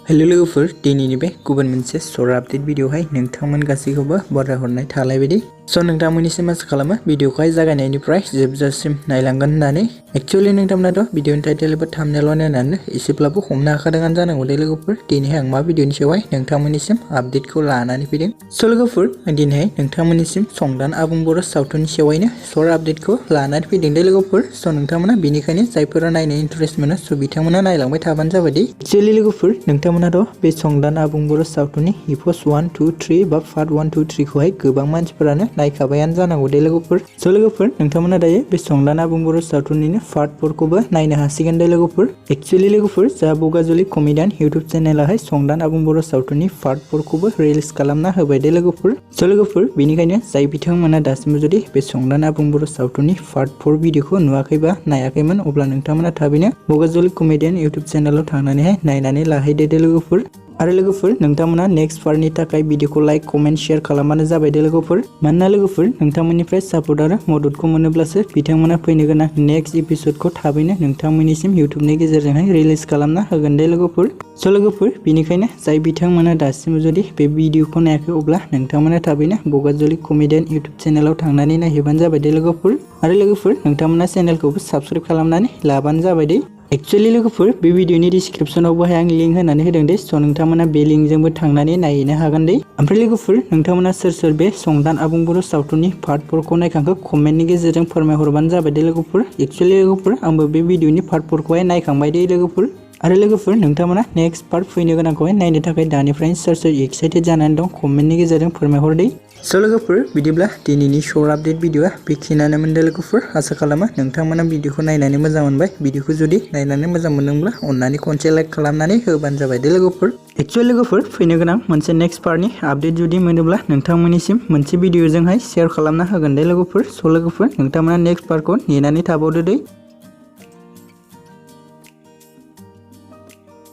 hello लोगोफोर दिनैनि बे गुबुन मोनसे सर आपडेट भिडिअहाय नोंथांमोन गासैखौबो बराय हरनाय थालायबायदि स' नोंथांमोननिसिम आसा खालामो भिडिअखौहाय जागायनायनिफ्राय जोबजासिम नायलांगोन होननानै एक्चुअली नोंथांमोनाथ' भिडिअनि टाइटेल एबा थाम्बनेइल नायनानै एसेब्लाबो हमनो हाखादोंआनो जानांगौ दे लोगोफोर दिनैहाय आं मा भिडिअनि सायावहाय नोंथांमोननिसिम आपडेटखौ लानानै फैदों स' लोगोफोर आं दिनैहाय नोंथांमोननिसिम संदान आबुं बर' सावथुननि सायावहायनो सर आपडेटखौ लानानै फैदों दे लोगोफोर स' नोंथांमोना बेनिखायनो जायफोरा नायनो इन्टारेस्ट मोनो स' बिथांमोना नायलांबाय थाबानो जाबाय दे एक्चुअली लोगोफोर नोंथांमोनाथ' बे संदान आबुं बर' सावथुननि एपिसोड 1 2 3 बा पार्ट 1 2 3 खौहाय गोबां मानसिफोरानो नायखाबायानो जानांगौ दे लोगोफोर स' लोगोफोर नोंथांमोना दायो बे संदान आबुं बर' सावथुननिनो पार्ट 4 खौबो नायनो हासिगोन दे लोगोफोर एक्चुअली लोगोफोर जा बगाजुलि कमेडियान इउट्युब चेनेलाहाय संदान आबुं बर' सावथुननि पार्ट 4 खौबो रिलिज खालामना होबाय दे लोगोफोर स' लोगोफोर बेनिखायनो जाय बिथांमोना दासिमबो जुदि बे संदान आबुं बर' सावथुननि पार्ट 4 भिडिअखौ नुवाखैबा नायाखैमोन अब्ला नोंथांमोना थाबैनो बगाजुलि कमेडियान इउट्युब चेनेलाव थांनानैहाय नायनानै लाहैदो दे लोगोफोर आरो लोगोफोर नोंथांमोना नेक्स्ट पार्टनि थाखाय भिडिअखौ लाइक कमेन्ट शेयार खालामबानो जाबाय दे लोगोफोर मानोना लोगोफोर नोंथांमोननिफ्राय सापर्ट आरो मददखौ मोनोब्लासो बिथांमोना फैनो गोनां नेक्स्ट एपिसोडखौ थाबैनो नोंथांमोननिसिम इउट्युबनि गेजेरजोंहाय रिलिज खालामना होगोन दे लोगोफोर स' लोगोफोर बेनिखायनो जाय बिथांमोना दासिमबो जुदि बे भिडिअखौ नायाखै अब्ला नोंथांमोना थाबैनो बगाजुलि कमेडियान इउट्युब चेनेलाव थांनानै नायहैबानो जाबाय दे लोगोफोर आरो लोगोफोर नोंथांमोना चेनेलखौबो साबस्क्राइब खालामनानै लाबानो जाबाय दे एक्चुअली लोगोफोर बे भिडिअनि डिसक्रिप्शनावबोहाय आं लिंक होनानै होदों दे स' नोंथांमोना बे लिंकजोंबो थांनानै नायहैनो हागोन दे ओमफ्राय लोगोफोर नोंथांमोना सोर सोर बे संदान आबुं बर' सावथुननि पार्ट 4 खौ नायखांखो कमेन्टनि गेजेरजों फोरमायहरबानो जाबाय दे लोगोफोर एक्चुअली लोगोफोर आंबो बे भिडिअनि पार्ट 4 खौहाय नायखांबाय दे लोगोफोर आरो लोगोफोर नोंथांमोना नेक्स्ट पार्ट फैनो गोनांखौहाय नायनो थाखाय दानिफ्रायनो सोर सोर एक्साइटेड जानानै दं कमेन्टनि गेजेरजों फोरमायहर दे स' लोगोफोर बिदिब्ला दिनैनि शर्ट आपडेट भिडिअआ बेखिनियानो मोनदों लोगोफोर आसा खालामो नोंथांमोना भिडिअखौ नायनानै मोजां मोनबाय भिडिअखौ जुदि नायनानै मोजां मोनदोंब्ला अननानै खनसे लाइक खालामनानै होबानो जाबाय दे लोगोफोर एक्चुअली लोगोफोर फैनो गोनां मोनसे नेक्स्ट पार्टनि आपडेट जुदि मोनोब्ला नोंथांमोननिसिम मोनसे भिडिअजोंहाय शेयार खालामना होगोन दे लोगोफोर स' लोगोफोर नोंथांमोना नेक्स्ट पार्टखौ नेनानै थाबावदो दे